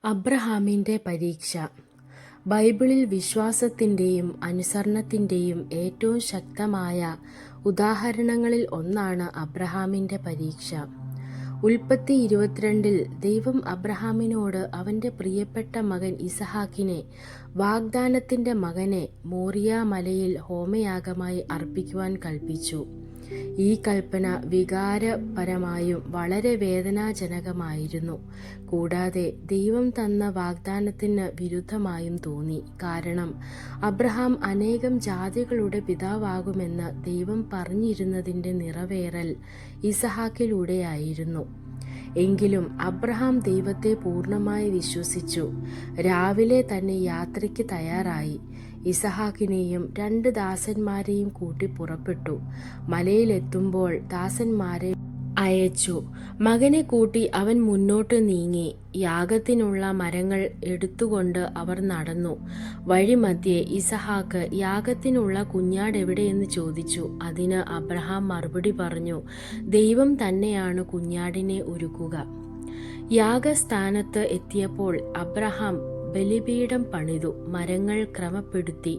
അബ്രഹാമിൻ്റെ പരീക്ഷ. ബൈബിളിൽ വിശ്വാസത്തിൻ്റെയും അനുസരണത്തിൻ്റെയും ഏറ്റവും ശക്തമായ ഉദാഹരണങ്ങളിൽ ഒന്നാണ് അബ്രഹാമിൻ്റെ പരീക്ഷ. ഉൽപ്പത്തി 22 ദൈവം അബ്രഹാമിനോട് അവൻ്റെ പ്രിയപ്പെട്ട മകൻ ഇസഹാക്കിനെ, വാഗ്ദാനത്തിൻ്റെ മകനെ, മോറിയ മലയിൽ ഹോമയാഗമായി അർപ്പിക്കുവാൻ കൽപ്പിച്ചു. ഈ കൽപ്പന വികാരപരമായും വളരെ വേദനാജനകമായിരുന്നു. കൂടാതെ ദൈവം തന്ന വാഗ്ദാനത്തിന് വിരുദ്ധമായും തോന്നി. കാരണം അബ്രഹാം അനേകം ജാതികളുടെ പിതാവാകുമെന്ന് ദൈവം പറഞ്ഞിരുന്നതിൻ്റെ നിറവേറൽ ഇസഹാക്കിലൂടെയായിരുന്നു. എങ്കിലും അബ്രഹാം ദൈവത്തെ പൂർണ്ണമായി വിശ്വസിച്ചു. രാവിലെ തന്നെ യാത്രയ്ക്ക് തയ്യാറായി. ഇസഹാക്കിനെയും 2 ദാസന്മാരെയും കൂട്ടി പുറപ്പെട്ടു. മലയിലെത്തുമ്പോൾ ദാസന്മാരെ അയച്ചു. മകനെ കൂട്ടി അവൻ മുന്നോട്ട് നീങ്ങി. യാഗത്തിനുള്ള മരങ്ങൾ എടുത്തുകൊണ്ട് അവർ നടന്നു. വഴിമധ്യേ ഇസഹാക്ക്, യാഗത്തിനുള്ള കുഞ്ഞാടെവിടെയെന്ന് ചോദിച്ചു. അതിന് അബ്രഹാം മറുപടി പറഞ്ഞു, ദൈവം തന്നെയാണ് കുഞ്ഞാടിനെ ഒരുക്കുക. യാഗസ്ഥാനത്ത് എത്തിയപ്പോൾ അബ്രഹാം ബലിപീഠം പണിതു, മരങ്ങൾ ക്രമപ്പെടുത്തി,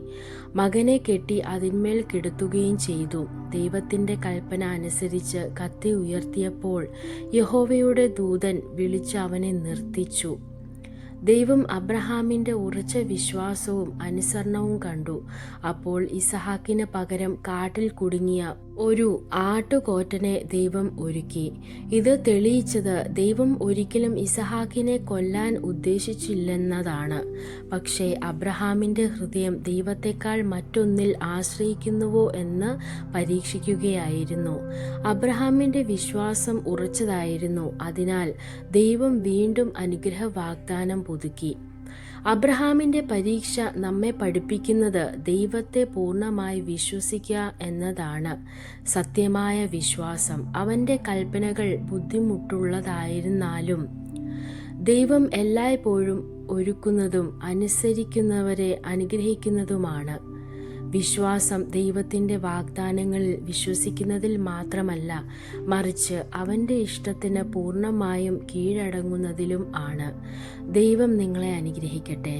മകനെ കെട്ടി അതിന്മേൽ കിടത്തുകയും ചെയ്തു. ദൈവത്തിൻ്റെ കൽപ്പന അനുസരിച്ച് കത്തി ഉയർത്തിയപ്പോൾ യഹോവയുടെ ദൂതൻ വിളിച്ച് അവനെ നിർത്തിച്ചു. ദൈവം അബ്രഹാമിൻ്റെ ഉറച്ച വിശ്വാസവും അനുസരണവും കണ്ടു. അപ്പോൾ ഇസഹാക്കിന് പകരം കാട്ടിൽ കുടുങ്ങിയ ഒരു ആട്ടുകൊറ്റനെ ദൈവം ഒരുക്കി. ഇത് തെളിയിച്ചത് ദൈവം ഒരിക്കലും ഇസഹാക്കിനെ കൊല്ലാൻ ഉദ്ദേശിച്ചില്ലെന്നതാണ്. പക്ഷേ അബ്രഹാമിൻ്റെ ഹൃദയം ദൈവത്തെക്കാൾ മറ്റൊന്നിൽ ആശ്രയിക്കുന്നുവോ എന്ന് പരീക്ഷിക്കുകയായിരുന്നു. അബ്രഹാമിൻ്റെ വിശ്വാസം ഉറച്ചതായിരുന്നു. അതിനാൽ ദൈവം വീണ്ടും അനുഗ്രഹ വാഗ്ദാനം പുതുക്കി. അബ്രഹാമിൻ്റെ പരീക്ഷ നമ്മെ പഠിപ്പിക്കുന്നത് ദൈവത്തെ പൂർണ്ണമായി വിശ്വസിക്കുക എന്നതാണ്. സത്യമായ വിശ്വാസം. അവൻ്റെ കൽപ്പനകൾ ബുദ്ധിമുട്ടുള്ളതായിരുന്നാലും ദൈവം എല്ലായ്പ്പോഴും ഒരുക്കുന്നതും അനുസരിക്കുന്നവരെ അനുഗ്രഹിക്കുന്നതുമാണ്. വിശ്വാസം ദൈവത്തിൻ്റെ വാഗ്ദാനങ്ങളിൽ വിശ്വസിക്കുന്നതിൽ മാത്രമല്ല, മറിച്ച് അവൻ്റെ ഇഷ്ടത്തിന് പൂർണ്ണമായും കീഴടങ്ങുന്നതിലും ആണ്. ദൈവം നിങ്ങളെ അനുഗ്രഹിക്കട്ടെ.